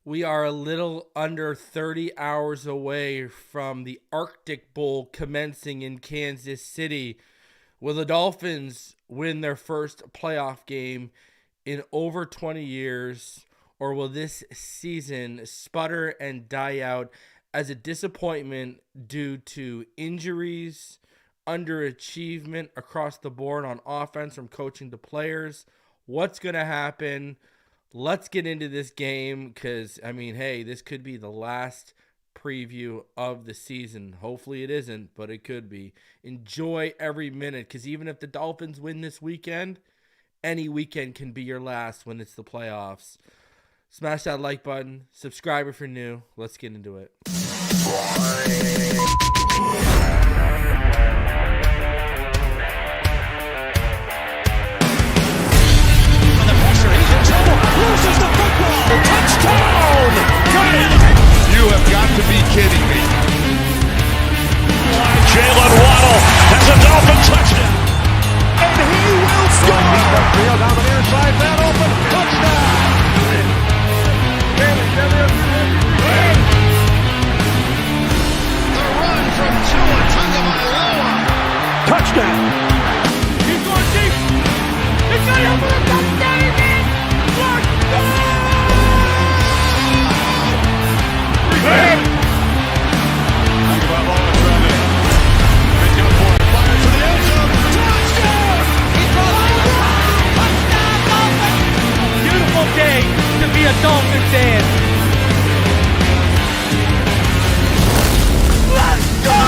We are a little under 30 hours away from the Arctic Bowl commencing in Kansas City. Will the Dolphins win their first playoff game in over 20 years, or will this season sputter and die out as a disappointment due to injuries, underachievement across the board on offense from coaching to players? What's going to happen? Let's get into this game because, hey, this could be the last preview of the season. Hopefully it isn't, but it could be. Enjoy every minute because even if the Dolphins win this weekend, any weekend can be your last when it's the playoffs. Smash that like button. Subscribe if you're new. Let's get into it. Loses the football. Touchdown! Got it! You have got to be kidding me. Jaylen Waddle has a Dolphin touchdown. And he will score! Field down the near side, man open, touchdown! The run from Tua Tagovailoa. Touchdown! He's going deep! He's got it for a touchdown again! Beautiful day to be a Dolphin fan. Let's go!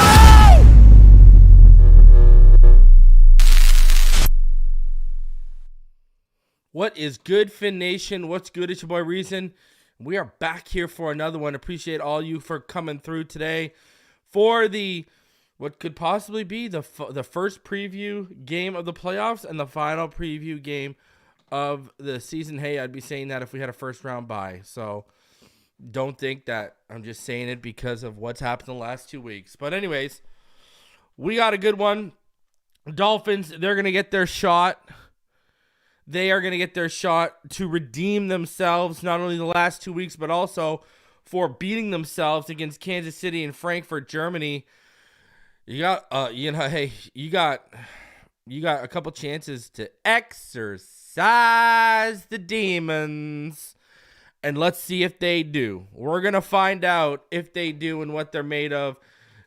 What is good, Fin Nation? What's good? It's your boy Reason. We are back here for another one. Appreciate all you for coming through today for the what could possibly be the first preview game of the playoffs and the final preview game of the season. Hey, I'd be saying that if we had a first round bye. So don't think that I'm just saying it because of what's happened in the last 2 weeks. But anyways, we got a good one. Dolphins, they're going to get their shot. They are going to get their shot to redeem themselves, not only the last 2 weeks, but also for beating themselves against Kansas City and Frankfurt, Germany. You got, you got a couple chances to exercise the demons, and let's see if they do. We're going to find out if they do and what they're made of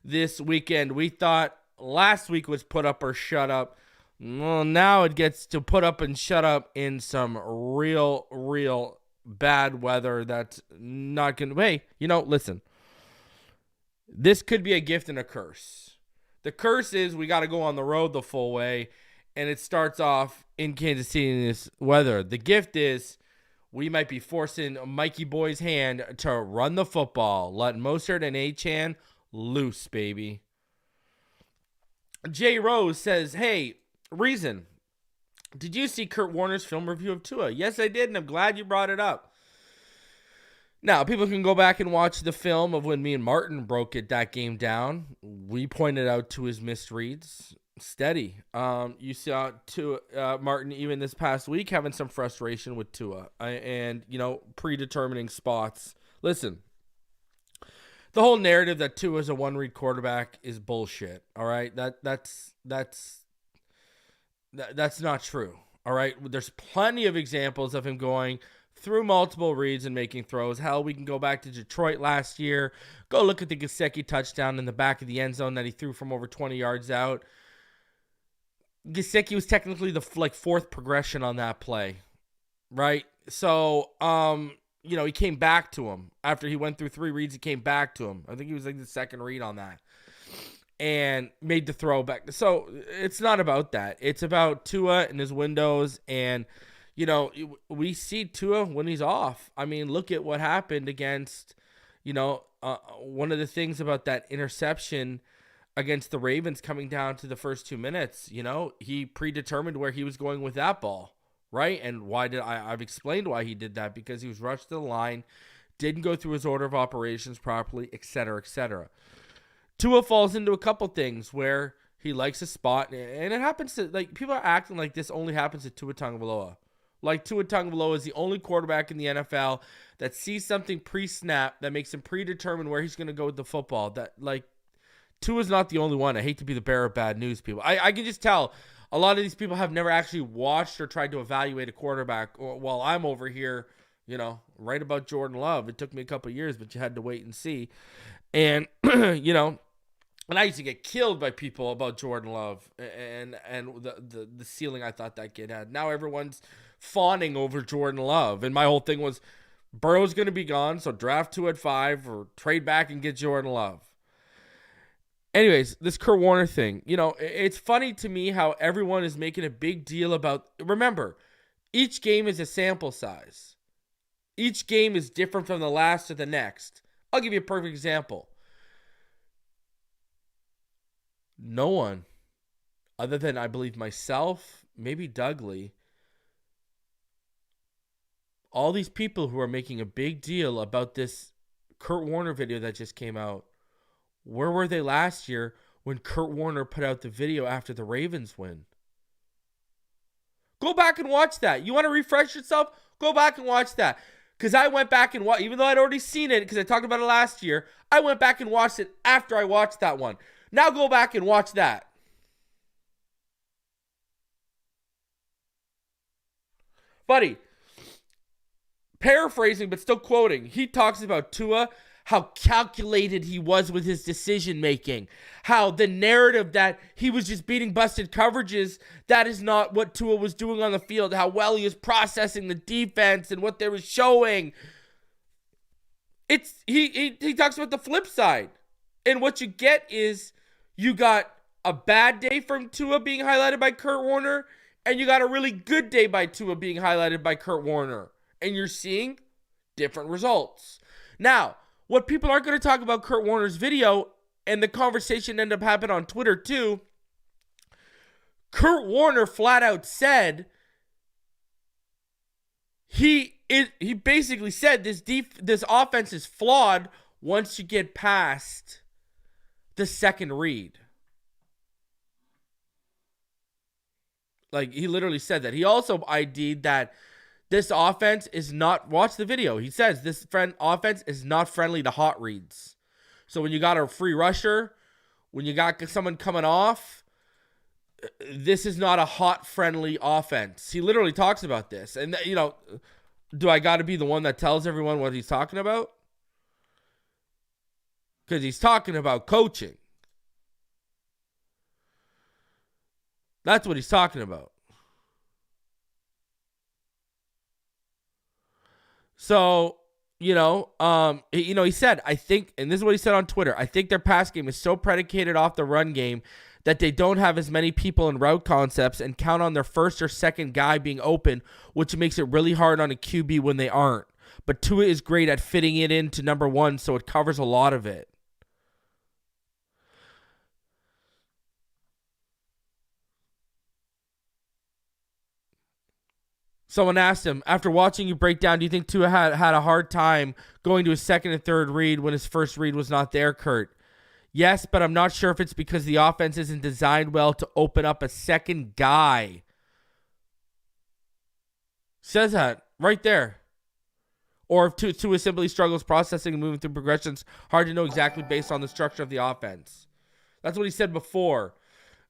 this weekend. We thought last week was put up or shut up. Well, now it gets to put up and shut up in some real bad weather that's not going to... Hey, listen. This could be a gift and a curse. The curse is we got to go on the road the full way, and it starts off in Kansas City in this weather. The gift is we might be forcing Mikey Boy's hand to run the football, letting Mostert and Achan loose, baby. J. Rose says, hey, Reason, did you see Kurt Warner's film review of Tua? Yes, I did, and I'm glad you brought it up. Now, people can go back and watch the film of when me and Martin broke that game down. We pointed out Tua's misreads. Steady. You saw Martin even this past week having some frustration with Tua and predetermining spots. Listen, the whole narrative that Tua is a one-read quarterback is bullshit. All right, that's not true, all right? There's plenty of examples of him going through multiple reads and making throws. Hell, we can go back to Detroit last year. Go look at the Gesicki touchdown in the back of the end zone that he threw from over 20 yards out. Gesicki was technically the fourth progression on that play, right? So, he came back to him. After he went through 3 reads, he came back to him. I think he was the second read on that. And made the throw back. So it's not about that. It's about Tua and his windows. And, we see Tua when he's off. Look at what happened against, one of the things about that interception against the Ravens coming down to the first 2 minutes. He predetermined where he was going with that ball, right? And why did I've explained why he did that, because he was rushed to the line, didn't go through his order of operations properly, et cetera, et cetera. Tua falls into a couple things where he likes a spot, and it happens to, people are acting like this only happens to Tua Tagovailoa. Like Tua Tagovailoa is the only quarterback in the NFL that sees something pre-snap that makes him predetermine where he's going to go with the football. That like Tua's not the only one. I hate to be the bearer of bad news, people. I can just tell a lot of these people have never actually watched or tried to evaluate a quarterback. While I'm over here, right about Jordan Love. It took me a couple of years, but you had to wait and see. And and I used to get killed by people about Jordan Love and the ceiling I thought that kid had. Now everyone's fawning over Jordan Love. And my whole thing was Burrow's going to be gone, so draft 2 at 5 or trade back and get Jordan Love. Anyways, this Kurt Warner thing, it's funny to me how everyone is making a big deal about, remember, each game is a sample size. Each game is different from the last to the next. I'll give you a perfect example. No one, other than I believe myself, maybe Dougley, all these people who are making a big deal about this Kurt Warner video that just came out, where were they last year when Kurt Warner put out the video after the Ravens win? Go back and watch that. You want to refresh yourself? Go back and watch that. Because I went back and watched, even though I'd already seen it, because I talked about it last year, I went back and watched it after I watched that one. Now go back and watch that. Buddy, paraphrasing but still quoting, he talks about Tua, how calculated he was with his decision making, how the narrative that he was just beating busted coverages, that is not what Tua was doing on the field, how well he was processing the defense and what they were showing. He talks about the flip side. And what you get is you got a bad day from Tua being highlighted by Kurt Warner, and you got a really good day by Tua being highlighted by Kurt Warner. And you're seeing different results. Now, what people aren't going to talk about Kurt Warner's video, and the conversation ended up happening on Twitter too, Kurt Warner flat out said, he basically said this offense is flawed once you get past the second read. Like, he literally said that. He also ID'd that this offense is not, watch the video. He says this offense is not friendly to hot reads. So when you got a free rusher, when you got someone coming off, this is not a hot friendly offense. He literally talks about this. And, do I got to be the one that tells everyone what he's talking about? Because he's talking about coaching. That's what he's talking about. So, he said, I think, and this is what he said on Twitter, I think their pass game is so predicated off the run game that they don't have as many people in route concepts and count on their first or second guy being open, which makes it really hard on a QB when they aren't. But Tua is great at fitting it into number one, so it covers a lot of it. Someone asked him, after watching you break down, do you think Tua had a hard time going to his second and third read when his first read was not there, Kurt? Yes, but I'm not sure if it's because the offense isn't designed well to open up a second guy. Says that right there. Or if Tua simply struggles processing and moving through progressions, hard to know exactly based on the structure of the offense. That's what he said before.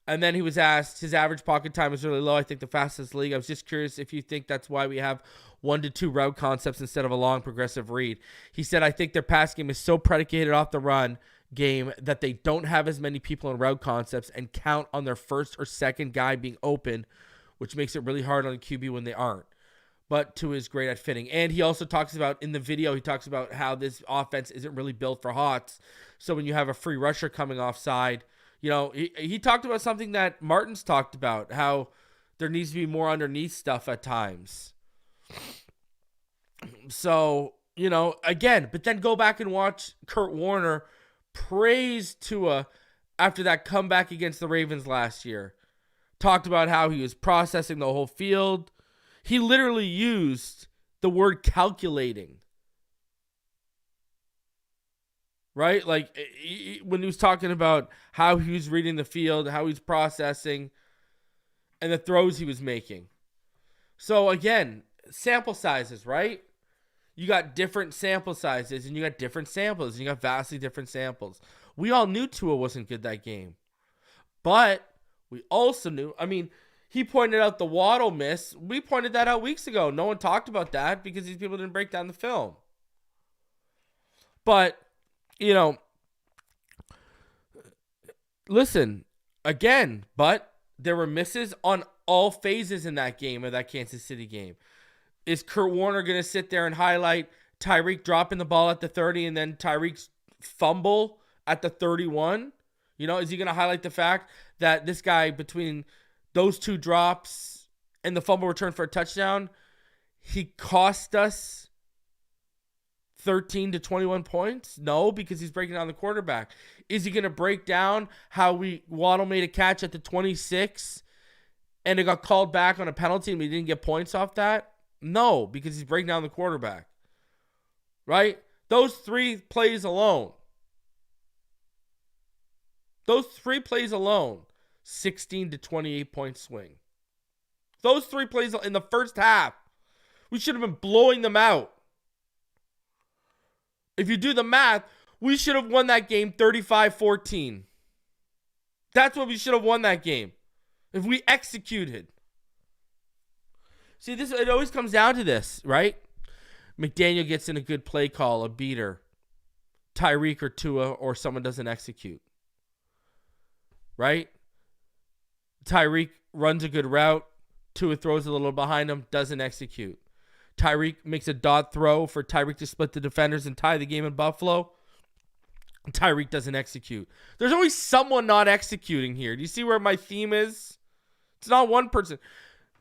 And then he was asked, his average pocket time is really low. I think the fastest league. I was just curious if you think that's why we have 1 to 2 route concepts instead of a long progressive read. He said, I think their pass game is so predicated off the run game that they don't have as many people in route concepts and count on their first or second guy being open, which makes it really hard on the QB when they aren't. But Tua is great at fitting. And he also talks about, in the video, he talks about how this offense isn't really built for hots. So when you have a free rusher coming offside, he talked about something that Martin's talked about, how there needs to be more underneath stuff at times. So, again, but then go back and watch Kurt Warner praise Tua after that comeback against the Ravens last year. Talked about how he was processing the whole field. He literally used the word calculating. Right? Like, when he was talking about how he was reading the field, how he was processing, and the throws he was making. So again, sample sizes, right? You got different sample sizes and you got different samples and you got vastly different samples. We all knew Tua wasn't good that game. But we also knew, he pointed out the Waddle miss. We pointed that out weeks ago. No one talked about that because these people didn't break down the film. But, listen, again, but there were misses on all phases in that game, of that Kansas City game. Is Kurt Warner going to sit there and highlight Tyreek dropping the ball at the 30 and then Tyreek's fumble at the 31? Is he going to highlight the fact that this guy, between those two drops and the fumble return for a touchdown, he cost us 13 to 21 points? No, because he's breaking down the quarterback. Is he going to break down how Waddle made a catch at the 26 and it got called back on a penalty and we didn't get points off that? No, because he's breaking down the quarterback. Right? Those three plays alone, 16 to 28 point swing. Those 3 plays in the first half, we should have been blowing them out. If you do the math, we should have won that game 35-14. That's what we should have won that game. If we executed. See, it always comes down to this, right? McDaniel gets in a good play call, a beater. Tyreek or Tua or someone doesn't execute. Right? Tyreek runs a good route. Tua throws a little behind him, doesn't execute. Tyreek makes a dot throw for Tyreek to split the defenders and tie the game in Buffalo. Tyreek doesn't execute. There's always someone not executing here. Do you see where my theme is? It's not one person.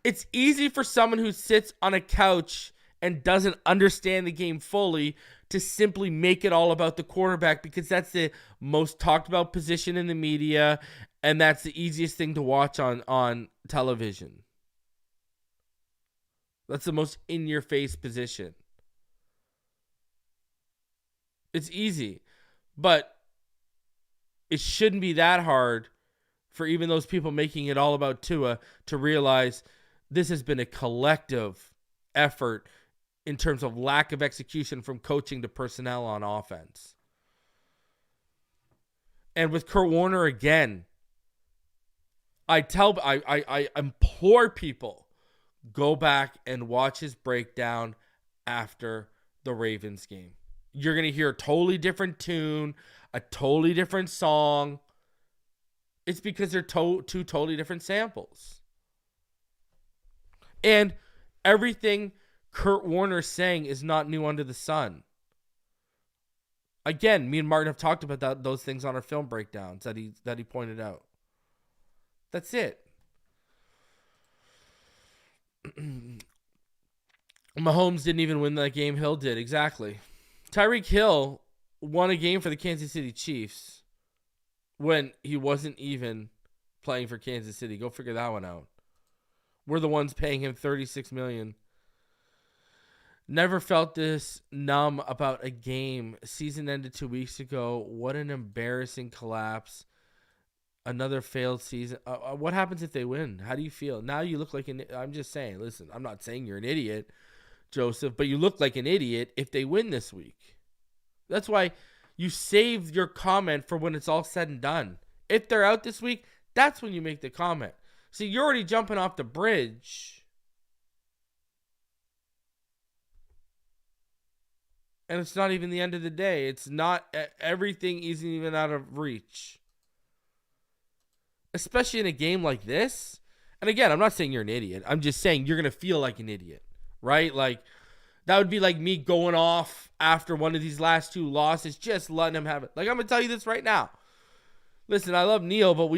It's easy for someone who sits on a couch and doesn't understand the game fully to simply make it all about the quarterback because that's the most talked about position in the media and that's the easiest thing to watch on television. That's the most in-your-face position. It's easy, but it shouldn't be that hard for even those people making it all about Tua to realize this has been a collective effort in terms of lack of execution from coaching to personnel on offense. And with Kurt Warner again, I implore people, go back and watch his breakdown after the Ravens game. You're going to hear a totally different tune, a totally different song. It's because they're two totally different samples. And everything Kurt Warner's saying is not new under the sun. Again, me and Martin have talked about those things on our film breakdowns that he pointed out. That's it. Mahomes didn't even win that game. Hill did. Exactly. Tyreek Hill won a game for the Kansas City Chiefs when he wasn't even playing for Kansas City. Go figure that one out. We're the ones paying him $36 million. Never felt this numb about a game. Season ended 2 weeks ago. What an embarrassing collapse. Another failed season. What happens if they win? How do you feel? Now you look like I'm just saying, listen, I'm not saying you're an idiot, Joseph, but you look like an idiot if they win this week. That's why you save your comment for when it's all said and done. If they're out this week, that's when you make the comment. See, you're already jumping off the bridge. And it's not even the end of the day. It's not, everything isn't even out of reach. Especially in a game like this. And again, I'm not saying you're an idiot. I'm just saying you're going to feel like an idiot, right? Like, that would be like me going off after one of these last two losses, just letting him have it. Like, I'm going to tell you this right now. Listen, I love Neil, but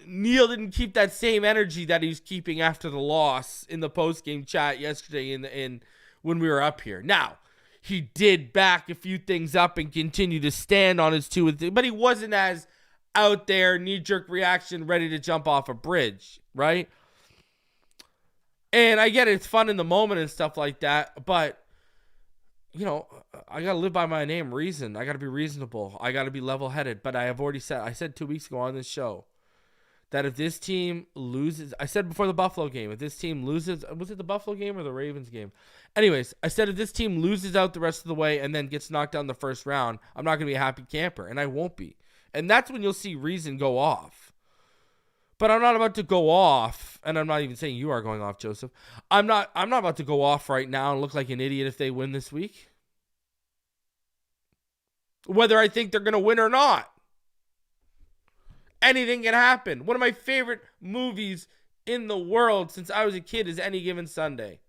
Neil didn't keep that same energy that he was keeping after the loss in the post-game chat yesterday in when we were up here. Now, he did back a few things up and continue to stand on his two, but he wasn't as out there, knee-jerk reaction, ready to jump off a bridge, right? And I get it, it's fun in the moment and stuff like that, but, you know, I got to live by my name, reason. I got to be reasonable. I got to be level-headed, but I said 2 weeks ago on this show, that if this team loses, I said before the Buffalo game, if this team loses, was it the Buffalo game or the Ravens game? Anyways, I said if this team loses out the rest of the way and then gets knocked down the first round, I'm not going to be a happy camper, and I won't be. And that's when you'll see reason go off. But I'm not about to go off, and I'm not even saying you are going off, Joseph. I'm not about to go off right now and look like an idiot if they win this week. Whether I think they're going to win or not. Anything can happen. One of my favorite movies in the world since I was a kid is Any Given Sunday.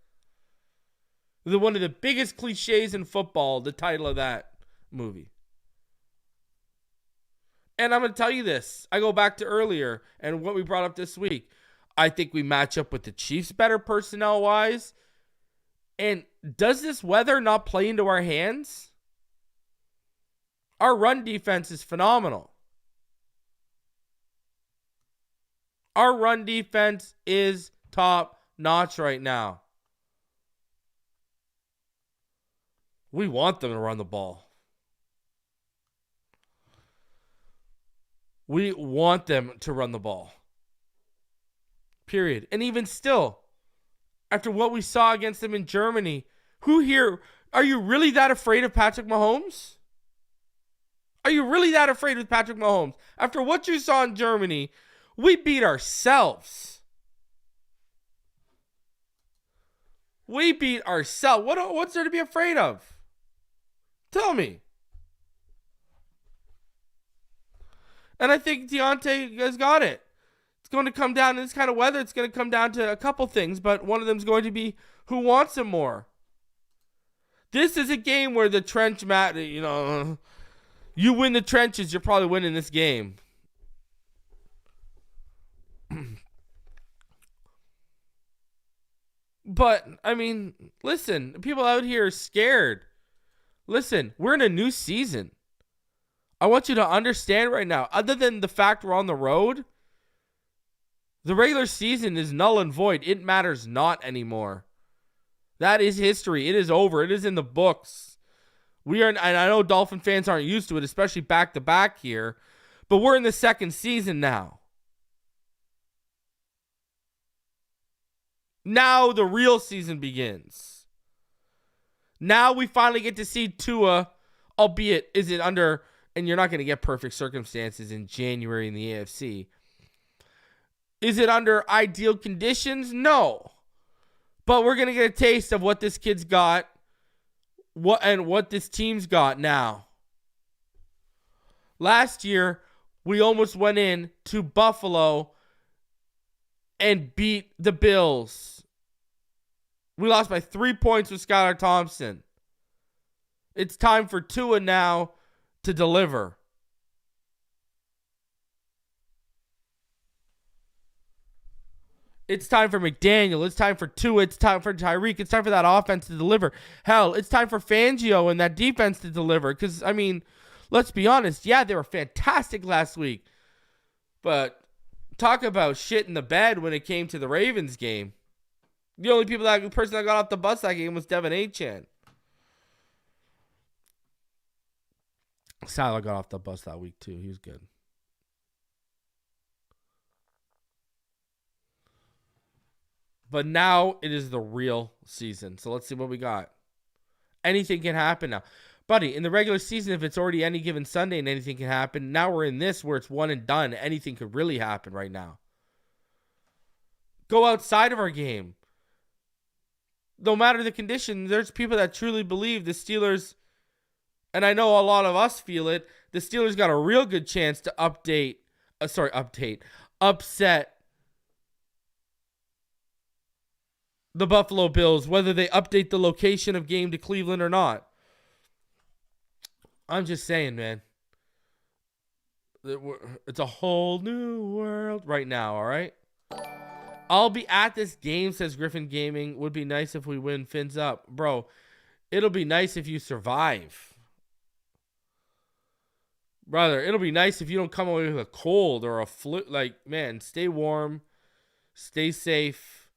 One of the biggest cliches in football, the title of that movie. And I'm going to tell you this. I go back to earlier and what we brought up this week. I think we match up with the Chiefs better personnel-wise. And does this weather not play into our hands? Our run defense is phenomenal. Our run defense is top notch right now. We want them to run the ball. We want them to run the ball. Period. And even still, after what we saw against them in Germany, who here, are you really that afraid of Patrick Mahomes? Are you really that afraid of Patrick Mahomes? After what you saw in Germany, we beat ourselves. We beat ourselves. What's there to be afraid of? Tell me. And I think Deontay has got it. It's going to come down to this kind of weather. It's going to come down to a couple things, but one of them is going to be who wants him more. This is a game where the trench mat, you win the trenches, you're probably winning this game. But, listen, people out here are scared. Listen, we're in a new season. I want you to understand right now, other than the fact we're on the road, the regular season is null and void. It matters not anymore. That is history. It is over. It is in the books. And I know Dolphin fans aren't used to it, especially back-to-back here, but we're in the second season now. Now the real season begins. Now we finally get to see Tua, albeit is it under, and you're not going to get perfect circumstances in January in the AFC. Is it under ideal conditions? No. But we're going to get a taste of what this kid's got, what this team's got now. Last year, we almost went in to Buffalo and beat the Bills. We lost by 3 points with Skylar Thompson. It's time for Tua now to deliver. It's time for McDaniel. It's time for Tua. It's time for Tyreek. It's time for that offense to deliver. Hell, it's time for Fangio and that defense to deliver. Because, let's be honest. Yeah, they were fantastic last week. But talk about shit in the bed when it came to the Ravens game. The only person that got off the bus that game was Devin Achane. Salah got off the bus that week too. He was good. But now it is the real season. So let's see what we got. Anything can happen now. Buddy, in the regular season, if it's already Any Given Sunday and anything can happen, now we're in this where it's one and done. Anything could really happen right now. Go outside of our game. No matter the condition, there's people that truly believe the Steelers, and I know a lot of us feel it, the Steelers got a real good chance to upset the Buffalo Bills, whether they update the location of game to Cleveland or not. I'm just saying, man. It's a whole new world right now, all right? I'll be at this game, says Griffin Gaming. Would be nice if we win. Fins up. Bro, it'll be nice if you survive. Brother, it'll be nice if you don't come away with a cold or a flu. Man, stay warm. Stay safe.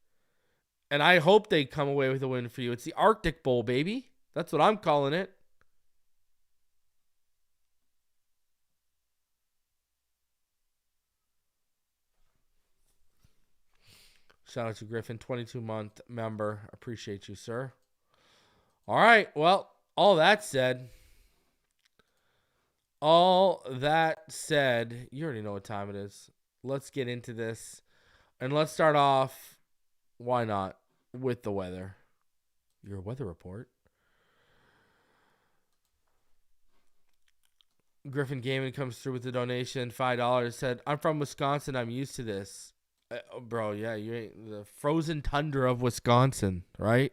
And I hope they come away with a win for you. It's the Arctic Bowl, baby. That's what I'm calling it. Shout out to Griffin, 22-month member. Appreciate you, sir. All right. Well, all that said, you already know what time it is. Let's get into this. And let's start off, why not, with the weather. Your weather report. Griffin Gaming comes through with a donation, $5. Said, I'm from Wisconsin. I'm used to this. Bro, yeah, you ain't the frozen tundra of Wisconsin, right?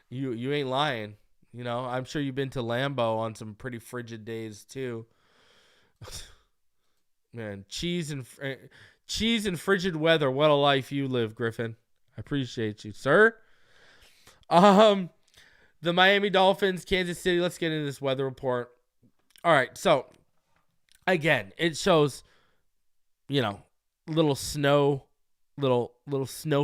You ain't lying. You know, I'm sure you've been to Lambeau on some pretty frigid days too. Man, cheese and frigid weather. What a life you live, Griffin. I appreciate you, sir. The Miami Dolphins, Kansas City. Let's get into this weather report. All right, so again, it shows, little snow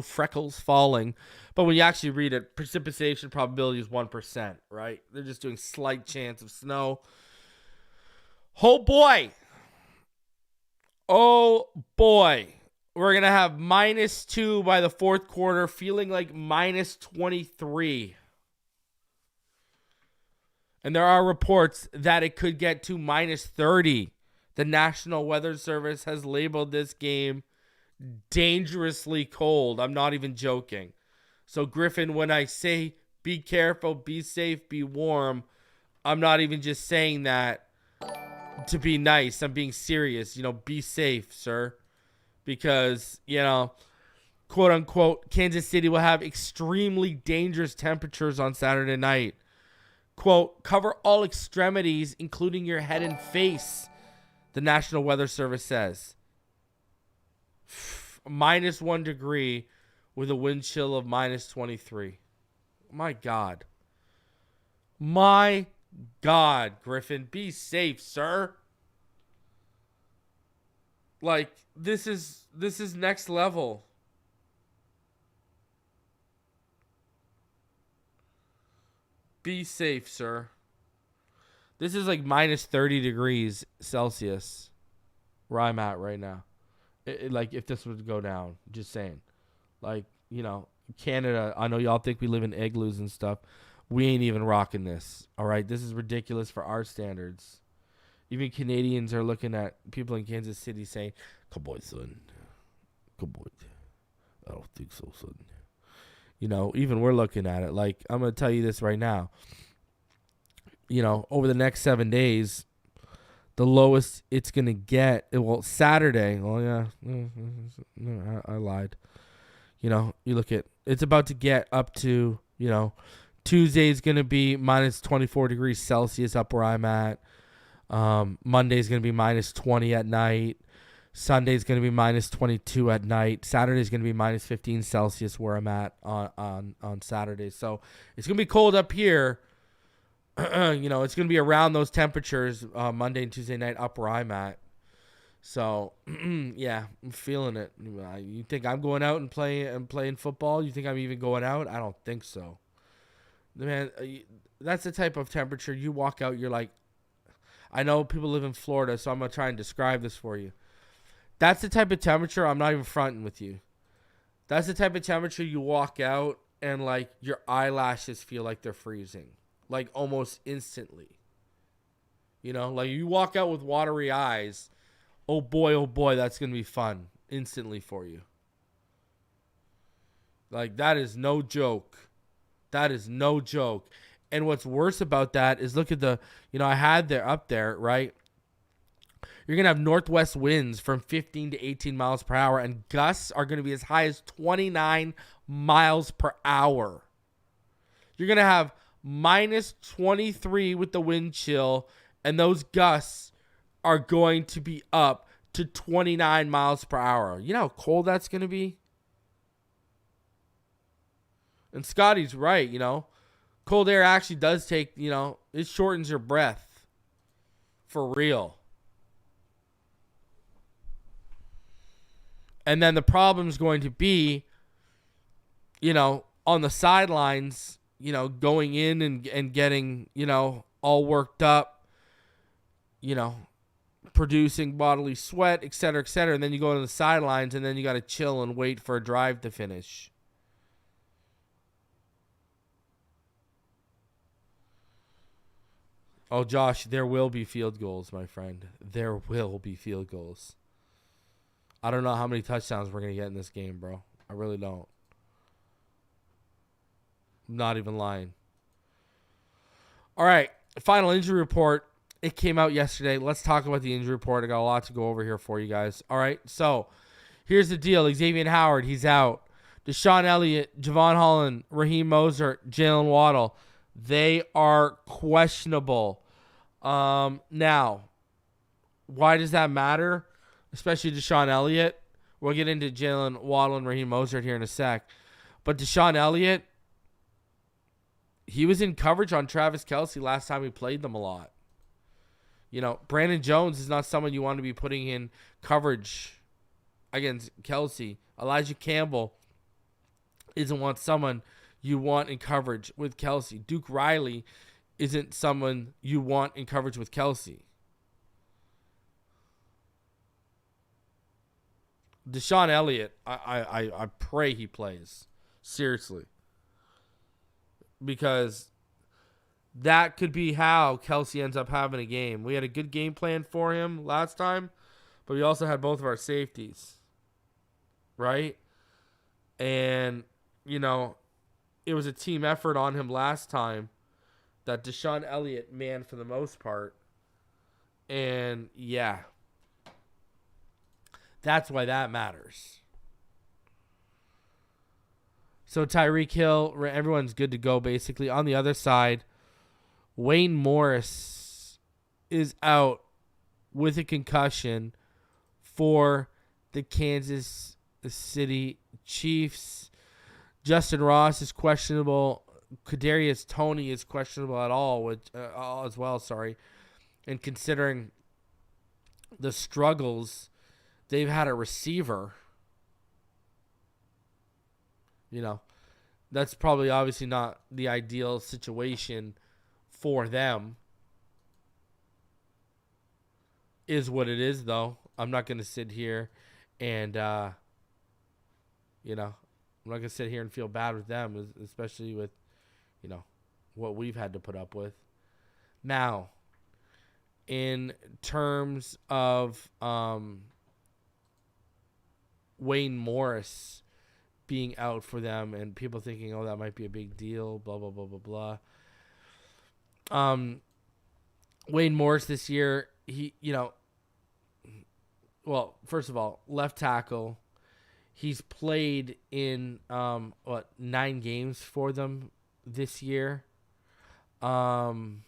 freckles falling, but when you actually read it, precipitation probability is 1%. Right? They're just doing slight chance of snow. Oh boy. We're going to have -2 by the fourth quarter, feeling like -23. And there are reports that it could get to -30. The National Weather Service has labeled this game dangerously cold. I'm not even joking. So, Griffin, when I say be careful, be safe, be warm, I'm not even just saying that to be nice. I'm being serious. Be safe, sir. Because, quote unquote, Kansas City will have extremely dangerous temperatures on Saturday night. Quote, cover all extremities, including your head and face, the National Weather Service says. -1 degree with a wind chill of -23. My God. My God, Griffin, be safe, sir. Like, this is next level. Be safe, sir. This is like -30 degrees Celsius where I'm at right now. Like, if this would go down, just saying. Like, Canada, I know y'all think we live in igloos and stuff. We ain't even rocking this. All right, this is ridiculous for our standards. Even Canadians are looking at people in Kansas City saying, "Come on, son. Come on." I don't think so, son. Even we're looking at it. Like, I'm going to tell you this right now. Over the next 7 days, the lowest it's going to get, Saturday. Oh, yeah. I lied. You look at, it's about to get up to, Tuesday's going to be -24 degrees Celsius up where I'm at. Monday's going to be -20 at night. Sunday's going to be -22 at night. Saturday's going to be -15 Celsius where I'm at on Saturday. So it's going to be cold up here. It's going to be around those temperatures Monday and Tuesday night up where I'm at. So, yeah, I'm feeling it. You think I'm going out and playing football? You think I'm even going out? I don't think so. Man, that's the type of temperature you walk out, you're like, I know people live in Florida, so I'm going to try and describe this for you. That's the type of temperature, I'm not even fronting with you. That's the type of temperature you walk out and, like, your eyelashes feel like they're freezing. Like, almost instantly. Like, you walk out with watery eyes. Oh, boy, that's going to be fun instantly for you. Like, that is no joke. That is no joke. And what's worse about that is look at the, I had there up there, right? You're going to have northwest winds from 15 to 18 miles per hour, and gusts are going to be as high as 29 miles per hour. You're going to have -23 with the wind chill, and those gusts are going to be up to 29 miles per hour. You know how cold that's going to be? And Scotty's right, Cold air actually does take, it shortens your breath. For real. And then the problem's going to be, on the sidelines, going in and getting, all worked up, producing bodily sweat, et cetera, et cetera. And then you go to the sidelines and then you got to chill and wait for a drive to finish. Oh, Josh, there will be field goals, my friend. There will be field goals. I don't know how many touchdowns we're going to get in this game, bro. I really don't. I'm not even lying. All right, final injury report. It came out yesterday. Let's talk about the injury report. I got a lot to go over here for you guys. All right, so here's the deal. Xavier Howard, he's out. Deshaun Elliott, Javon Holland, Raheem Mostert, Jaylen Waddle, they are questionable. Now, why does that matter? Especially Deshaun Elliott. We'll get into Jaylen Waddle and Raheem Mostert here in a sec. But Deshaun Elliott, he was in coverage on Travis Kelce last time we played them a lot. You know, Brandon Jones is not someone you want to be putting in coverage against Kelce. Elijah Campbell isn't someone you want in coverage with Kelce. Duke Riley isn't someone you want in coverage with Kelce. Deshaun Elliott, I pray he plays. Seriously. Because that could be how Kelce ends up having a game. We had a good game plan for him last time, but we also had both of our safeties. Right? And, you know, it was a team effort on him last time that Deshaun Elliott manned for the most part. And, yeah. That's why that matters. So Tyreek Hill, everyone's good to go basically. On the other side, Wayne Morris is out with a concussion for the Kansas City Chiefs. Justin Ross is questionable. Kadarius Toney is questionable at all as well. And considering the struggles they've had a receiver, you know, that's probably obviously not the ideal situation for them. Is what it is, though. I'm not going to sit here and, you know, I'm not going to sit here and feel bad with them, especially with, you know, what we've had to put up with. Now, in terms of Wayne Morris being out for them and people thinking, oh, that might be a big deal, blah, blah, blah, blah, blah. Wayne Morris this year, he, you know, well, first of all, left tackle. He's played in, 9 games for them this year. You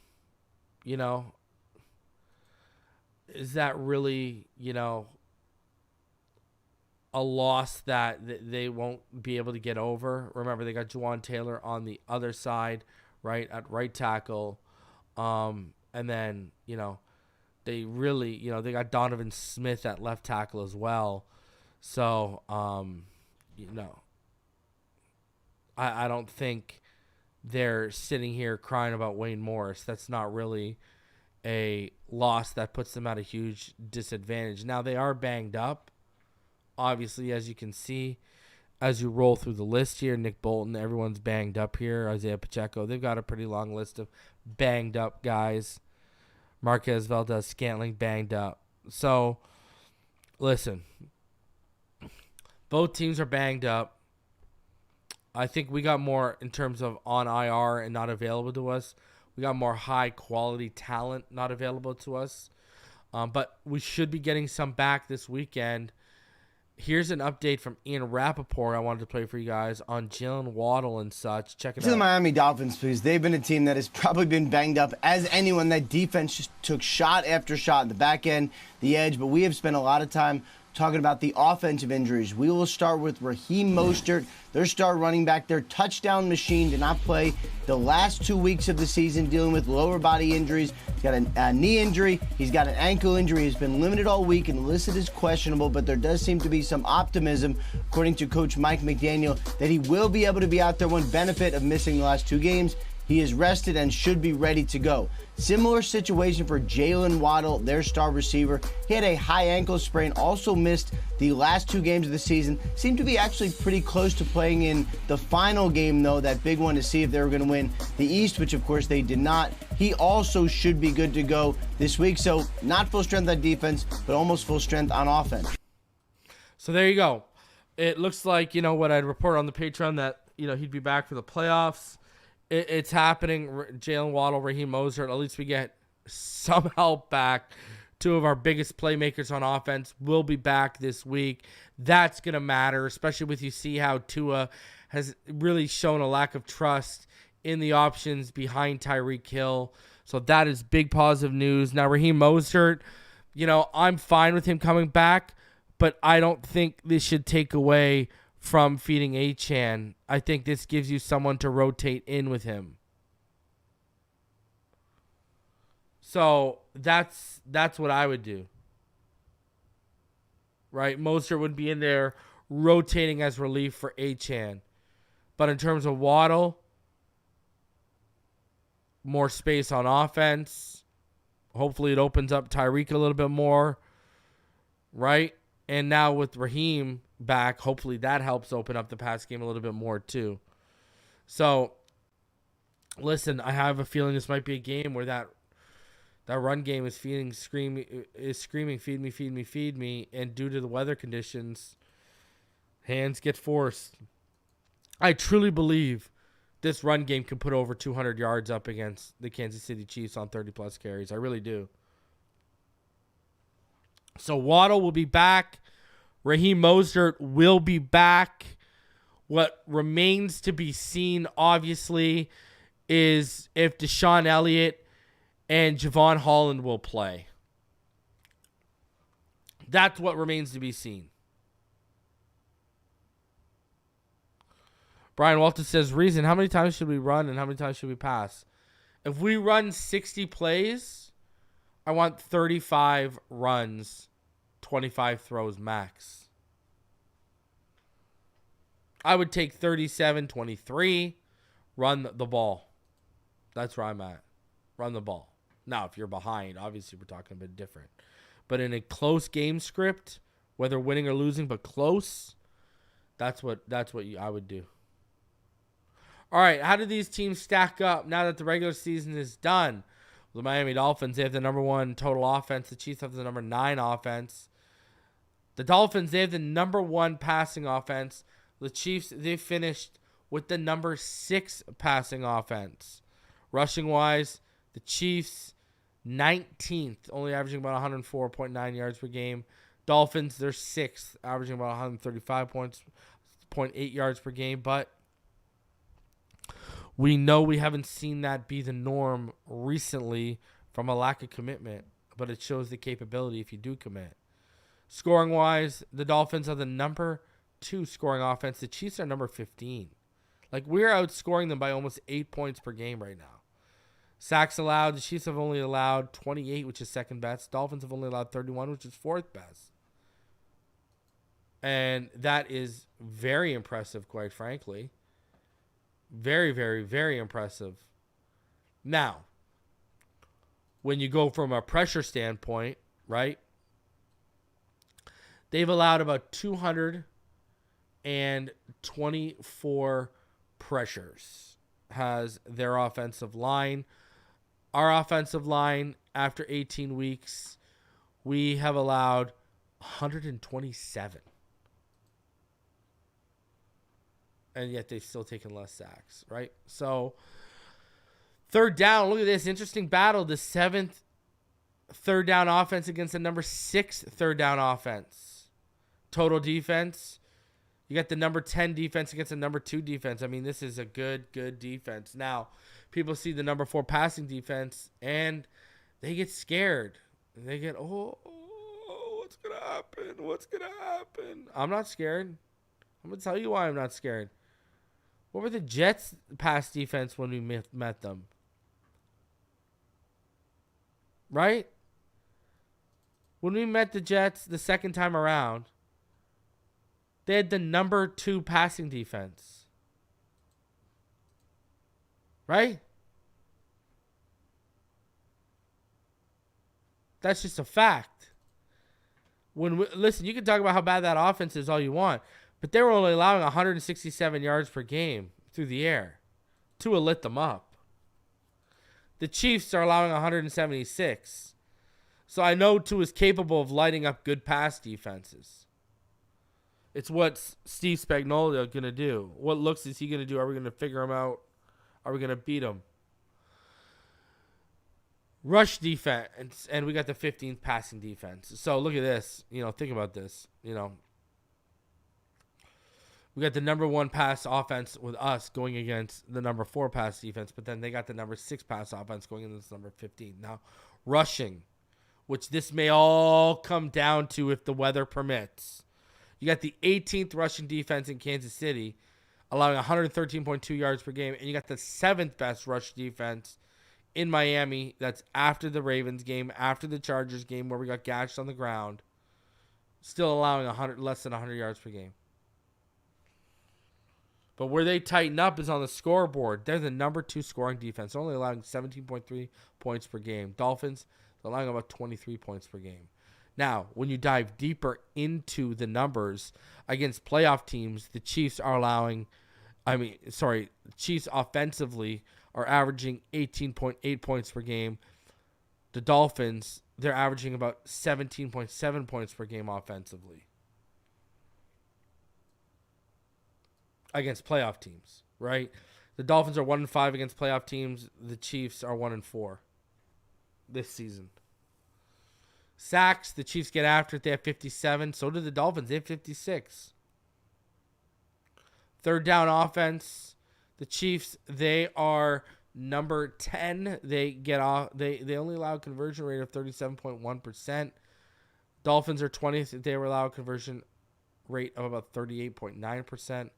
know, is that really, you know, a loss that they won't be able to get over? Remember, they got Juwan Taylor on the other side, right, at right tackle. And then, you know, they really, you know, they got Donovan Smith at left tackle as well. So, you know, I don't think they're sitting here crying about Wayne Morris. That's not really a loss that puts them at a huge disadvantage. Now, they are banged up, obviously, as you can see, as you roll through the list here. Nick Bolton, everyone's banged up here. Isaiah Pacheco, they've got a pretty long list of banged up guys. Marquez Valdez-Scantling, banged up. So, listen, both teams are banged up. I think we got more in terms of on IR and not available to us. We got more high-quality talent not available to us. But we should be getting some back this weekend. Here's an update from Ian Rappaport I wanted to play for you guys on Jaylen Waddle and such. Check it out. To the Miami Dolphins, please. They've been a team that has probably been banged up as anyone. That defense just took shot after shot in the back end, the edge. But we have spent a lot of time talking about the offensive injuries. We will start with Raheem Mostert, their star running back, their touchdown machine, did not play the last 2 weeks of the season, dealing with lower body injuries. He's got a knee injury. He's got an ankle injury. He's been limited all week and listed as questionable, but there does seem to be some optimism, according to Coach Mike McDaniel, that he will be able to be out there. One benefit of missing the last 2 games, He is rested and should be ready to go. Similar situation for Jaylen Waddle, their star receiver. He had a high ankle sprain, also missed the last 2 games of the season. Seemed to be actually pretty close to playing in the final game, though, that big one to see if they were going to win the East, which of course they did not. He also should be good to go this week. So not full strength on defense, but almost full strength on offense. So there you go. It looks like, what I'd report on the Patreon that, he'd be back for the playoffs. It's happening. Jaylen Waddle, Raheem Mostert, at least we get some help back. 2 of our biggest playmakers on offense will be back this week. That's going to matter, especially with you see how Tua has really shown a lack of trust in the options behind Tyreek Hill. So that is big positive news. Now, Raheem Mostert, I'm fine with him coming back, but I don't think this should take away from feeding Achane. I think this gives you someone to rotate in with him. So that's what I would do. Right? Mostert would be in there rotating as relief for Achane. But in terms of Waddle, more space on offense. Hopefully it opens up Tyreek a little bit more. Right? And now with Raheem back, hopefully that helps open up the pass game a little bit more too. So, listen, I have a feeling this might be a game where that run game is screaming, feed me, feed me, feed me. And due to the weather conditions, hands get forced. I truly believe this run game can put over 200 yards up against the Kansas City Chiefs on 30-plus carries. I really do. So Waddle will be back. Raheem Mostert will be back. What remains to be seen, obviously, is if Deshaun Elliott and Javon Holland will play. That's what remains to be seen. Brian Walton says, Reason, how many times should we run and how many times should we pass? If we run 60 plays, I want 35 runs, 25 throws max. I would take 37-23, run the ball. That's where I'm at. Run the ball. Now, if you're behind, obviously we're talking a bit different. But in a close game script, whether winning or losing, but close, that's what I would do. All right, how do these teams stack up now that the regular season is done? The Miami Dolphins, they have the number 1 total offense. The Chiefs have the number 9 offense. The Dolphins, they have the number 1 passing offense. The Chiefs, they finished with the number 6 passing offense. Rushing-wise, the Chiefs, 19th, only averaging about 104.9 yards per game. Dolphins, they're 6th, averaging about 135.8 yards per game. But we know we haven't seen that be the norm recently from a lack of commitment, but it shows the capability if you do commit. Scoring-wise, the Dolphins are the number 2 scoring offense. The Chiefs are number 15. Like, we're outscoring them by almost 8 points per game right now. Sacks allowed, the Chiefs have only allowed 28, which is second best. Dolphins have only allowed 31, which is fourth best. And that is very impressive, quite frankly. Very, very, very impressive. Now, when you go from a pressure standpoint, right, they've allowed about 224 pressures, has their offensive line. Our offensive line, after 18 weeks, we have allowed 127. And yet they've still taken less sacks, right? So, third down, look at this. Interesting battle. The 7th third down offense against the number 6 third down offense. Total defense. You got the number 10 defense against the number 2 defense. I mean, this is a good defense. Now, people see the number 4 passing defense, and they get scared. They get, what's going to happen? What's going to happen? I'm not scared. I'm going to tell you why I'm not scared. What were the Jets' pass defense when we met them? Right? When we met the Jets the second time around, they had the number 2 passing defense. Right? That's just a fact. Listen, you can talk about how bad that offense is all you want, but they were only allowing 167 yards per game through the air. Tua lit them up. The Chiefs are allowing 176. So I know Tua is capable of lighting up good pass defenses. It's what Steve Spagnuolo going to do. What looks is he going to do? Are we going to figure him out? Are we going to beat him? Rush defense, and we got the 15th passing defense. So look at this. Think about this. We got the number 1 pass offense with us going against the number 4 pass defense, but then they got the number 6 pass offense going against number 15. Now, rushing, which this may all come down to if the weather permits. You got the 18th rushing defense in Kansas City, allowing 113.2 yards per game, and you got the 7th best rush defense in Miami. That's after the Ravens game, after the Chargers game where we got gashed on the ground, still allowing less than 100 yards per game. But where they tighten up is on the scoreboard. They're the number 2 scoring defense, only allowing 17.3 points per game. Dolphins, they're allowing about 23 points per game. Now, when you dive deeper into the numbers against playoff teams, the Chiefs Chiefs offensively are averaging 18.8 points per game. The Dolphins, they're averaging about 17.7 points per game offensively against playoff teams, right? The Dolphins are 1-5 against playoff teams. The Chiefs are 1-4 this season. Sacks, the Chiefs get after it. They have 57. So do the Dolphins. They have 56. Third down offense, the Chiefs, they are number 10. They get off. They only allow a conversion rate of 37.1%. Dolphins are 20th. They allow a conversion rate of about 38.9%. In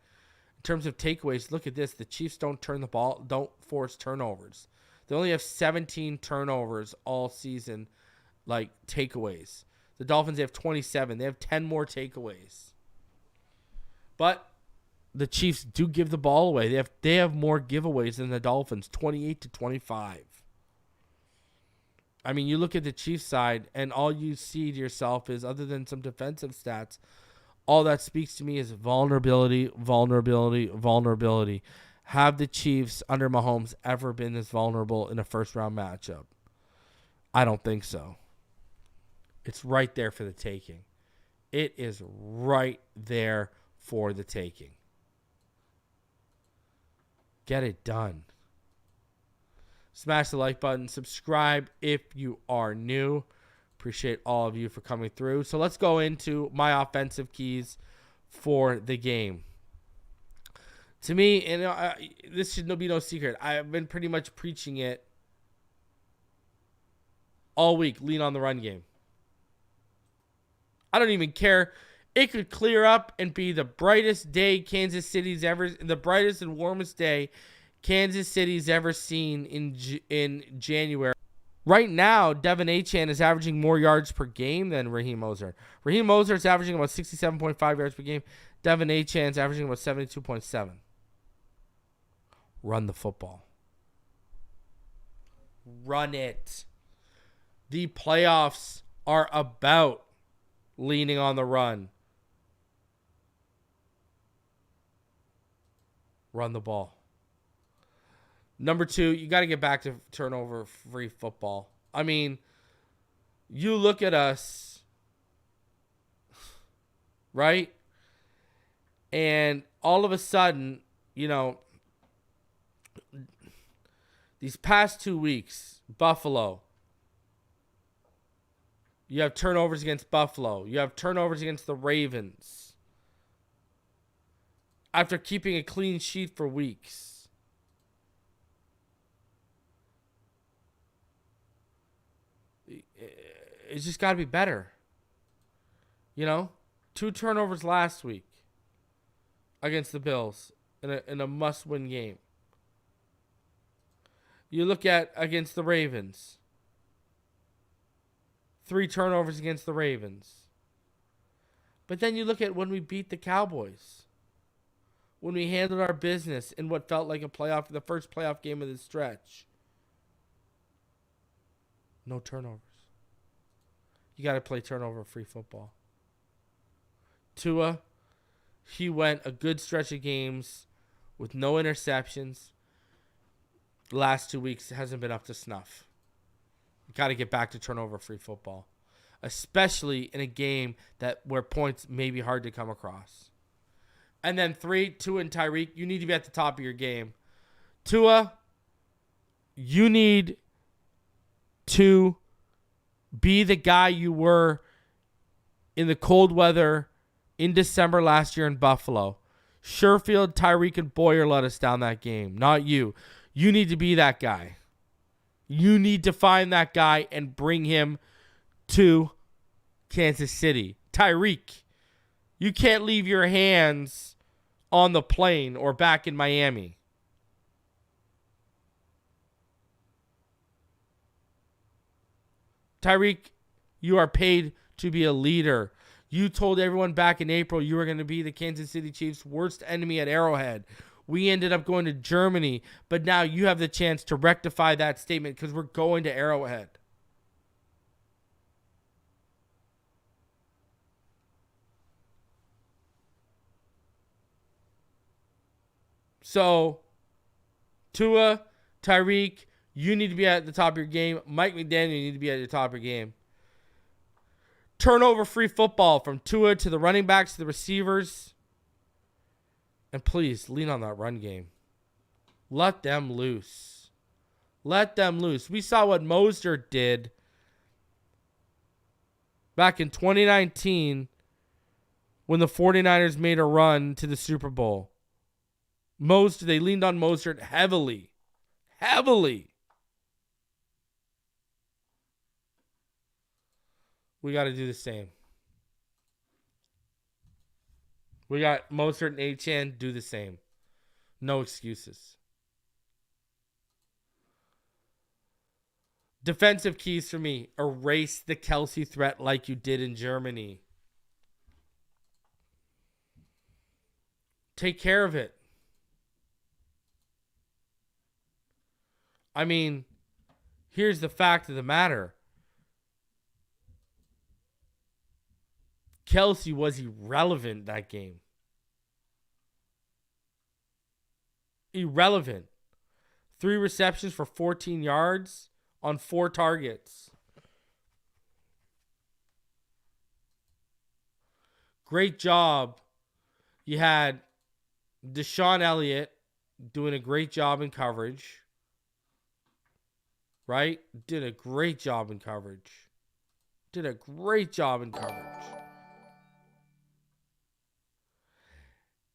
terms of takeaways, look at this. The Chiefs don't turn the ball, don't force turnovers. They only have 17 turnovers all season, like takeaways. The Dolphins, they have 27. They have 10 more takeaways. But the Chiefs do give the ball away. They have more giveaways than the Dolphins, 28-25. I mean, you look at the Chiefs side, and all you see to yourself is, other than some defensive stats, all that speaks to me is vulnerability, vulnerability, vulnerability. Have the Chiefs under Mahomes ever been this vulnerable in a first-round matchup? I don't think so. It's right there for the taking. It is right there for the taking. Get it done. Smash the like button. Subscribe if you are new. Appreciate all of you for coming through. So let's go into my offensive keys for the game. To me, and this should be no secret, I've been pretty much preaching it all week. Lean on the run game. I don't even care. It could clear up and be the brightest day Kansas City's ever, the brightest and warmest day Kansas City's ever seen in January. Right now, Devin Achane is averaging more yards per game than Raheem Mostert. Raheem Mostert's averaging about 67.5 yards per game. Devin Achane's averaging about 72.7. Run the football. Run it. The playoffs are about leaning on the run. Run the ball. Number 2, you got to get back to turnover-free football. I mean, you look at us, right? And all of a sudden, these past 2 weeks, Buffalo, you have turnovers against Buffalo. You have turnovers against the Ravens. After keeping a clean sheet for weeks. It's just got to be better. 2 turnovers last week against the Bills in a must-win game. You look at against the Ravens. 3 turnovers against the Ravens. But then you look at when we beat the Cowboys. When we handled our business in what felt like the first playoff game of the stretch. No turnovers. You got to play turnover-free football. Tua, he went a good stretch of games with no interceptions. The last 2 weeks hasn't been up to snuff. You got to get back to turnover-free football, especially in a game where points may be hard to come across. And then 3, Tua and Tyreek, you need to be at the top of your game. Tua, you need to be the guy you were in the cold weather in December last year in Buffalo. Sherfield, Tyreek, and Boyer let us down that game, not you. You need to be that guy. You need to find that guy and bring him to Kansas City. Tyreek, you can't leave your hands on the plane or back in Miami. Tyreek, you are paid to be a leader. You told everyone back in April you were going to be the Kansas City Chiefs' worst enemy at Arrowhead. We ended up going to Germany, but now you have the chance to rectify that statement because we're going to Arrowhead. So, Tua, Tyreek, you need to be at the top of your game. Mike McDaniel, you need to be at the top of your game. Turnover-free football from Tua to the running backs to the receivers. And please, lean on that run game. Let them loose. Let them loose. We saw what Mostert did back in 2019 when the 49ers made a run to the Super Bowl. They leaned on Mostert heavily. Heavily. We got to do the same. We got Mostert and Achane, do the same. No excuses. Defensive keys for me. Erase the Kelsey threat like you did in Germany. Take care of it. I mean, here's the fact of the matter. Kelsey was irrelevant that game. Irrelevant. 3 receptions for 14 yards on 4 targets. Great job. You had Deshaun Elliott doing a great job in coverage. Right? Did a great job in coverage.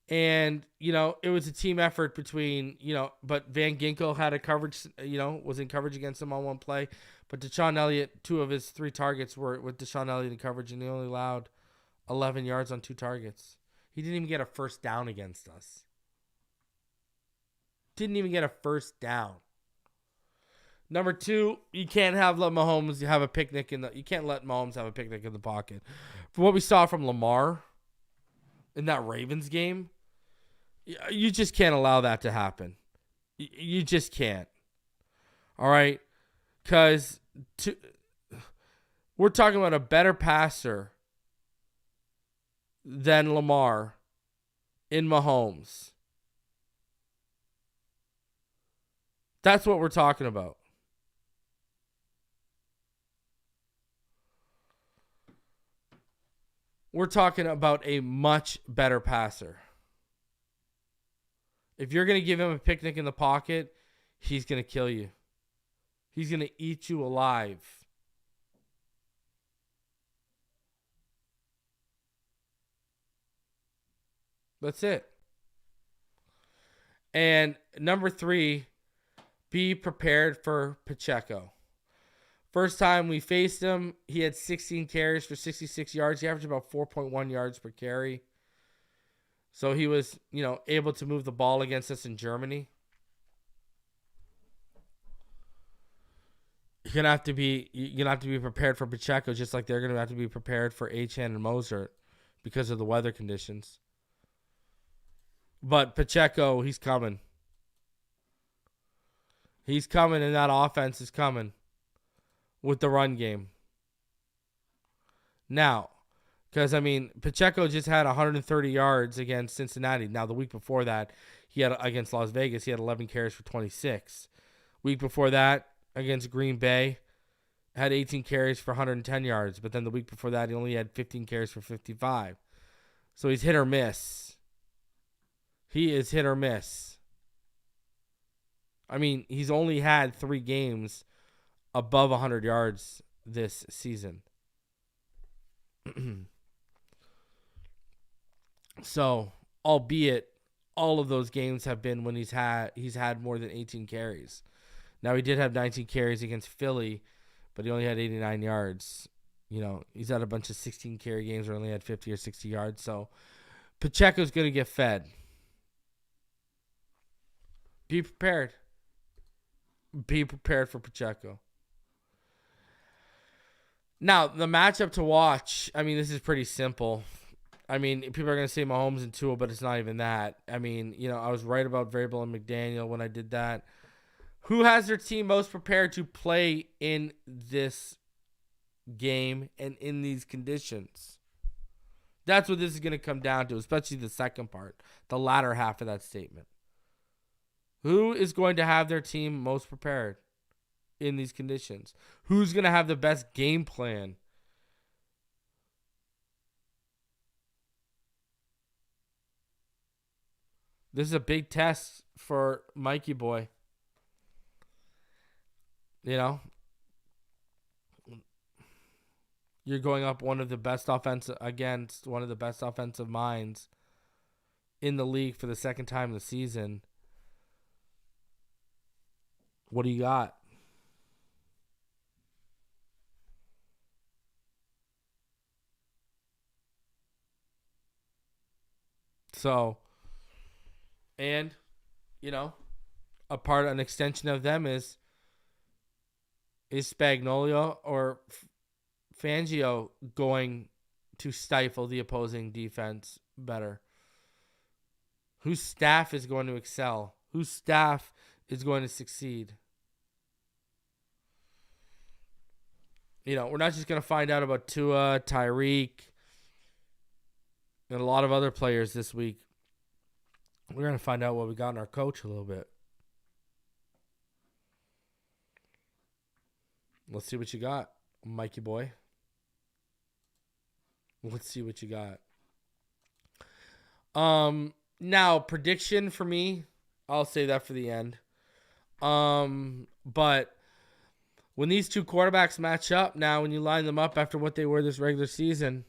And, it was a team effort between, but Van Ginkel had a coverage, was in coverage against him on one play. But Deshaun Elliott, 2 of his 3 targets were with Deshaun Elliott in coverage, and he only allowed 11 yards on 2 targets. He didn't even get a first down against us. Didn't even get a first down. Number 2, you can't let Mahomes have a picnic in the pocket. From what we saw from Lamar in that Ravens game, you just can't allow that to happen. You just can't. All right? Because we're talking about a better passer than Lamar in Mahomes. That's what we're talking about. We're talking about a much better passer. If you're going to give him a picnic in the pocket, he's going to kill you. He's going to eat you alive. That's it. And number 3, be prepared for Pacheco. First time we faced him, he had 16 carries for 66 yards. He averaged about 4.1 yards per carry. So he was, able to move the ball against us in Germany. You're gonna have to be prepared for Pacheco, just like they're gonna have to be prepared for Achane and Mostert because of the weather conditions. But Pacheco, he's coming. He's coming, and that offense is coming with the run game. Now, because, Pacheco just had 130 yards against Cincinnati. Now, the week before that, he had against Las Vegas, he had 11 carries for 26. Week before that, against Green Bay, had 18 carries for 110 yards. But then the week before that, he only had 15 carries for 55. So he's hit or miss. He is hit or miss. He's only had 3 games above 100 yards this season. So, albeit all of those games have been when he's had more than 18 carries. Now, he did have 19 carries against Philly, but he only had 89 yards. He's had a bunch of 16 carry games where he only had 50 or 60 yards. So, Pacheco's going to get fed. Be prepared. Be prepared for Pacheco. Now, the matchup to watch, this is pretty simple. People are going to say Mahomes and Tua, but it's not even that. I was right about Variable and McDaniel when I did that. Who has their team most prepared to play in this game and in these conditions? That's what this is going to come down to, especially the second part, the latter half of that statement. Who is going to have their team most prepared in these conditions? Who's going to have the best game plan? This is a big test for Mikey boy. You're going up against one of the best offensive minds in the league for the second time this season. What do you got? So, and, an extension of them is Spagnuolo or Fangio going to stifle the opposing defense better? Whose staff is going to excel? Whose staff is going to succeed? We're not just going to find out about Tua, Tyreek, and a lot of other players this week. We're going to find out what we got in our coach a little bit. Let's see what you got, Mikey boy. Let's see what you got. Now, prediction for me, I'll say that for the end. But when these two quarterbacks match up now, when you line them up after what they were this regular season,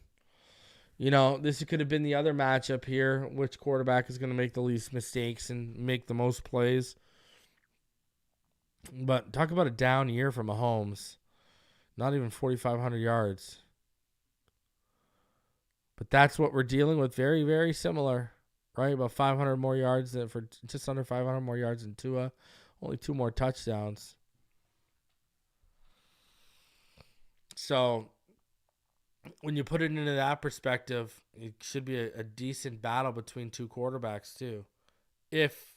this could have been the other matchup here. Which quarterback is going to make the least mistakes and make the most plays? But talk about a down year for Mahomes. Not even 4,500 yards. But that's what we're dealing with. Very, very similar. Right? About 500 more yards for just under 500 more yards than Tua. Only 2 more touchdowns. So, when you put it into that perspective, it should be a decent battle between two quarterbacks too. If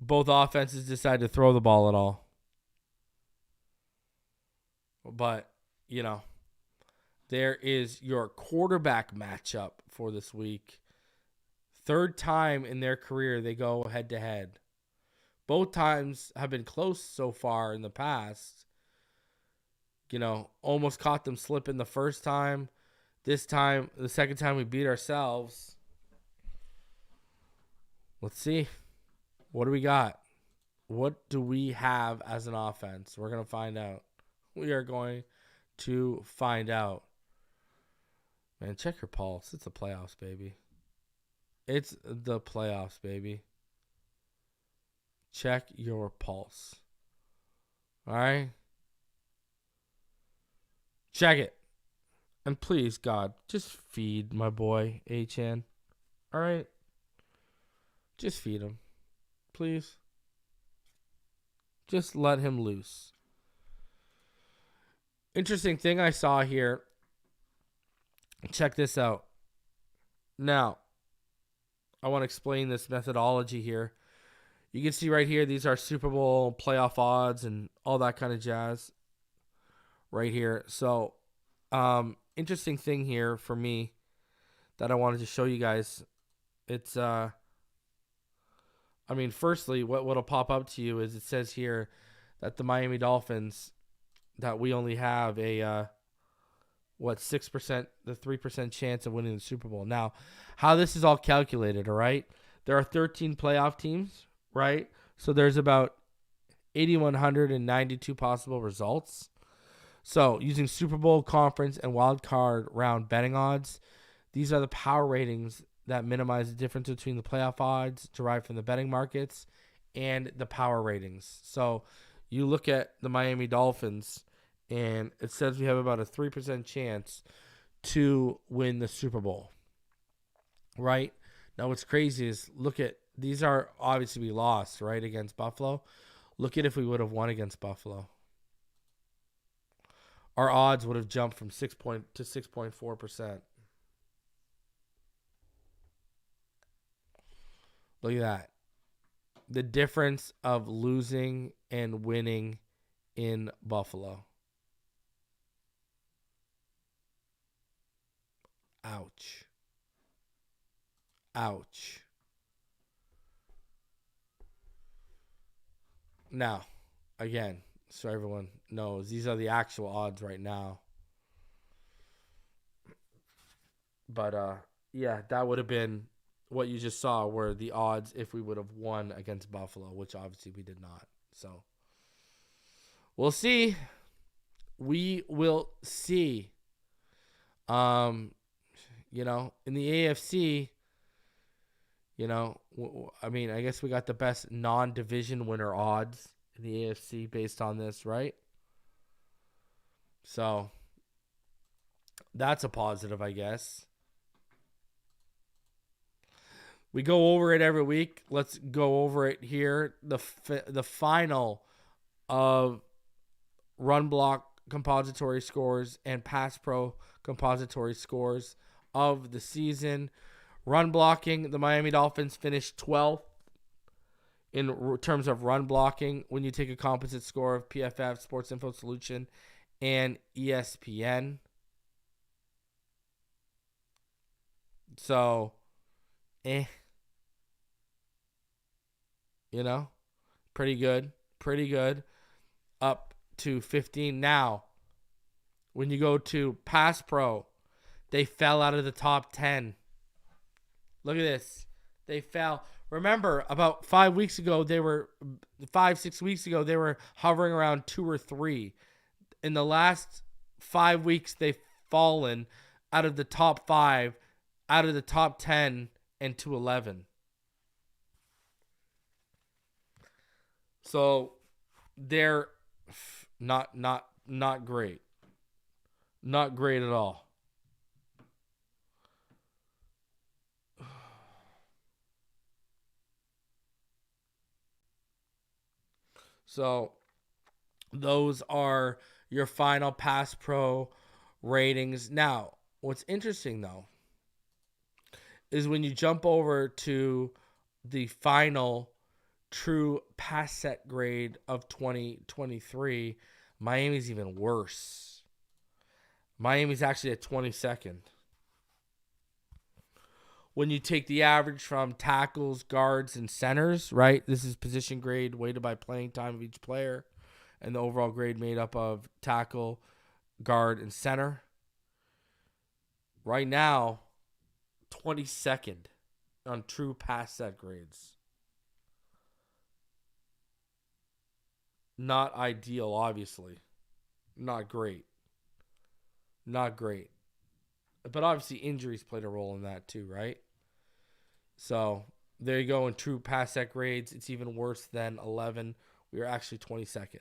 both offenses decide to throw the ball at all. But, there is your quarterback matchup for this week. Third time in their career they go head-to-head. Both times have been close so far in the past. Almost caught them slipping the first time. This time, the second time we beat ourselves. Let's see. What do we got? What do we have as an offense? We're going to find out. We are going to find out. Man, check your pulse. It's the playoffs, baby. It's the playoffs, baby. Check your pulse. All right? Check it. And please, God, just feed my boy, H.N. All right? Just feed him. Please. Just let him loose. Interesting thing I saw here. Check this out. Now, I want to explain this methodology here. You can see right here, these are Super Bowl playoff odds and all that kind of jazz. right here. So, interesting thing here for me that I wanted to show you guys. It's, firstly, what'll pop up to you is it says here that the Miami Dolphins, that we only have a, 6%, the 3% chance of winning the Super Bowl. Now, how this is all calculated, all right? There are 13 playoff teams, right? So there's about 8,192 possible results. So using Super Bowl, conference, and wild card round betting odds, these are the power ratings that minimize the difference between the playoff odds derived from the betting markets and the power ratings. So you look at the Miami Dolphins, and it says we have about a 3% chance to win the Super Bowl, right? Now what's crazy is, look at, these are obviously we lost, right, against Buffalo. Look at if we would have won against Buffalo. Our odds would have jumped from 6 to 6.4%. Look at that. The difference of losing and winning in Buffalo. Ouch. Ouch. Now, again, so everyone knows, these are the actual odds right now. But, yeah, that would have been what you just saw were the odds if we would have won against Buffalo, which obviously we did not. So, we'll see. We will see. In the AFC, I guess we got the best non-division winner odds in the AFC based on this, right? So, that's a positive, I guess. We go over it every week. Let's go over it here. The final of run block compository scores and pass pro compository scores of the season. Run blocking, the Miami Dolphins finished 12th in terms of run blocking when you take a composite score of PFF, Sports Info Solution, and ESPN. So, pretty good. Up to 15. Now, when you go to Pass Pro, they fell out of the top 10. Look at this. They fell. Remember, about 5 weeks ago, 6 weeks ago, they were hovering around 2 or 3. In the last 5 weeks, they've fallen out of the top 5, out of the top 10, and to 11. So they're not great. Not great at all. So those are your final Pass Pro ratings. Now, what's interesting though is when you jump over to the final true pass set grade of 2023, Miami's even worse. Miami's actually at 22nd. When you take the average from tackles, guards, and centers, right? This is position grade weighted by playing time of each player, and the overall grade made up of tackle, guard, and center. Right now, 22nd on true pass set grades. Not ideal, obviously. Not great. But obviously injuries played a role in that too, right? So there you go. In true pass set grades, it's even worse than 11. We are actually 22nd.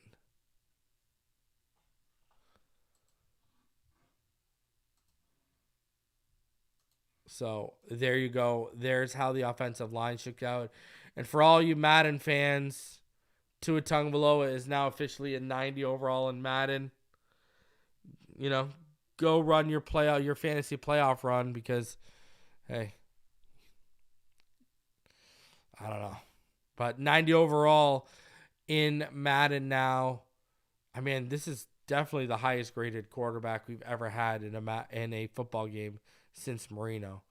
So there you go. There's how the offensive line shook out. And for all you Madden fans, Tua Tagovailoa is now officially a 90 overall in Madden. Go run your fantasy playoff run because, hey, I don't know. But 90 overall in Madden now. I mean, this is definitely the highest graded quarterback we've ever had in a football game since Marino.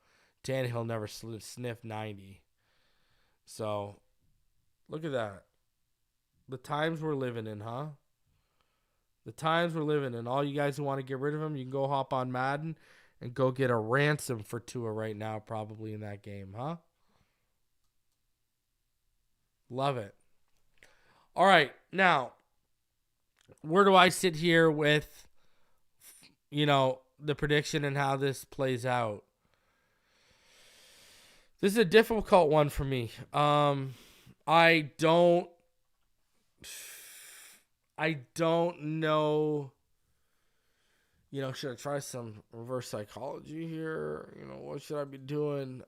Tannehill never sniffed 90. So, look at that. The times we're living in, huh? The times we're living in. All you guys who want to get rid of him, you can go hop on Madden and go get a ransom for Tua right now, probably in that game, huh? Love it. All right, now, where do I sit here with, the prediction and how this plays out? This is a difficult one for me. I don't know. Should I try some reverse psychology here? What should I be doing?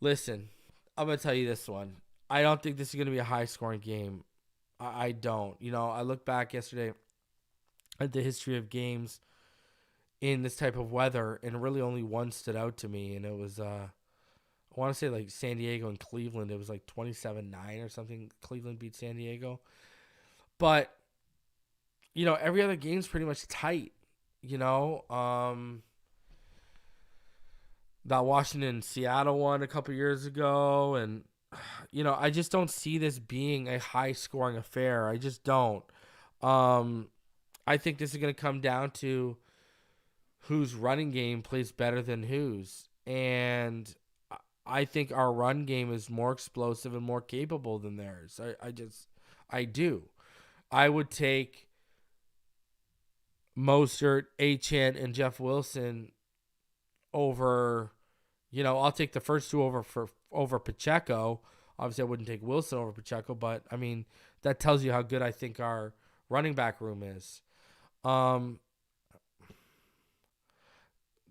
Listen, I'm going to tell you this one. I don't think this is going to be a high-scoring game. I don't. I look back yesterday at the history of games in this type of weather, and really only one stood out to me, and it was, I want to say like San Diego and Cleveland. It was like 27-9 or something. Cleveland beat San Diego. But, every other game's pretty much tight, that Washington-Seattle one a couple years ago, and I just don't see this being a high-scoring affair. I just don't. I think this is going to come down to whose running game plays better than whose. And I think our run game is more explosive and more capable than theirs. I do. I would take Mostert, Achane, and Jeff Wilson over, I'll take the first two over Pacheco. Obviously, I wouldn't take Wilson over Pacheco, but, I mean, that tells you how good I think our running back room is.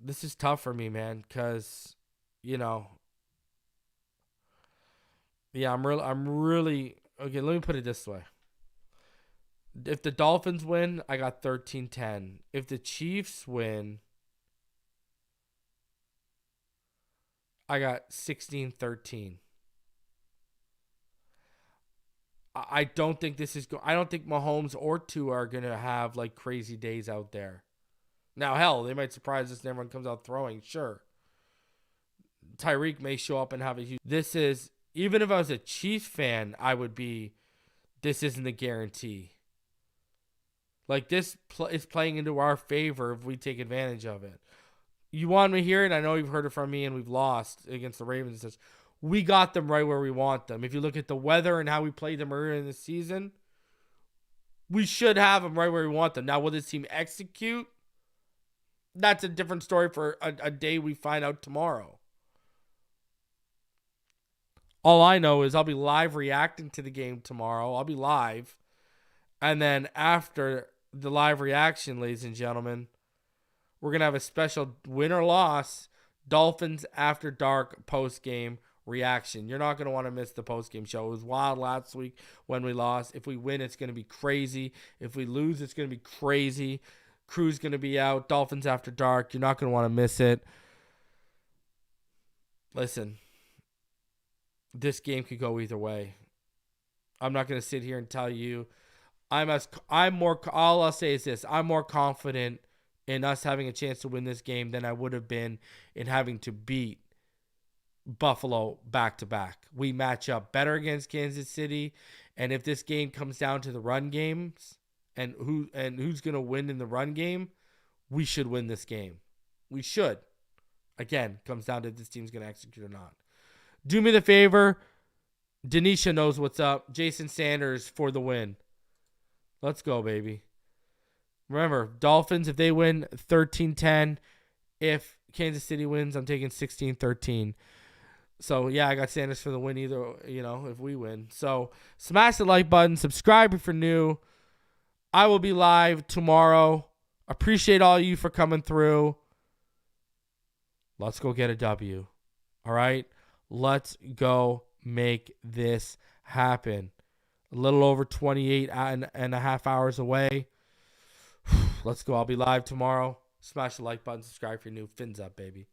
This is tough for me, man, because, I'm really, okay, let me put it this way. If the Dolphins win, I got 13-10. If the Chiefs win, I got 16-13. I don't think I don't think Mahomes or Tua are going to have like crazy days out there. Now, hell, they might surprise us and everyone comes out throwing. Sure. Tyreek may show up and have a huge... This is... Even if I was a Chiefs fan, I would be... This isn't a guarantee. Like, this is playing into our favor if we take advantage of it. You want me to hear it? I know you've heard it from me and we've lost against the Ravens. We got them right where we want them. If you look at the weather and how we played them earlier in the season, we should have them right where we want them. Now, will this team execute? That's a different story for a day we find out tomorrow. All I know is I'll be live reacting to the game tomorrow. I'll be live. And then after the live reaction, ladies and gentlemen, we're going to have a special win or loss Dolphins After Dark post-game reaction. You're not going to want to miss the post-game show. It was wild last week when we lost. If we win, it's going to be crazy. If we lose, it's going to be crazy. Crew's going to be out. Dolphins After Dark. You're not going to want to miss it. Listen, this game could go either way. I'm not going to sit here and tell you. All I'll say is this. I'm more confident in us having a chance to win this game than I would have been in having to beat Buffalo back-to-back. We match up better against Kansas City, and if this game comes down to the run games and who's going to win in the run game, we should win this game. We should. Again, comes down to if this team's going to execute or not. Do me the favor. Denisha knows what's up. Jason Sanders for the win. Let's go, baby. Remember, Dolphins, if they win, 13-10. If Kansas City wins, I'm taking 16-13. So, yeah, I got Sanders for the win either, if we win. So, smash the like button. Subscribe if you're new. I will be live tomorrow. Appreciate all you for coming through. Let's go get a W. All right? Let's go make this happen. A little over 28 and a half hours away. Let's go. I'll be live tomorrow. Smash the like button. Subscribe if you're new. Fins up, baby.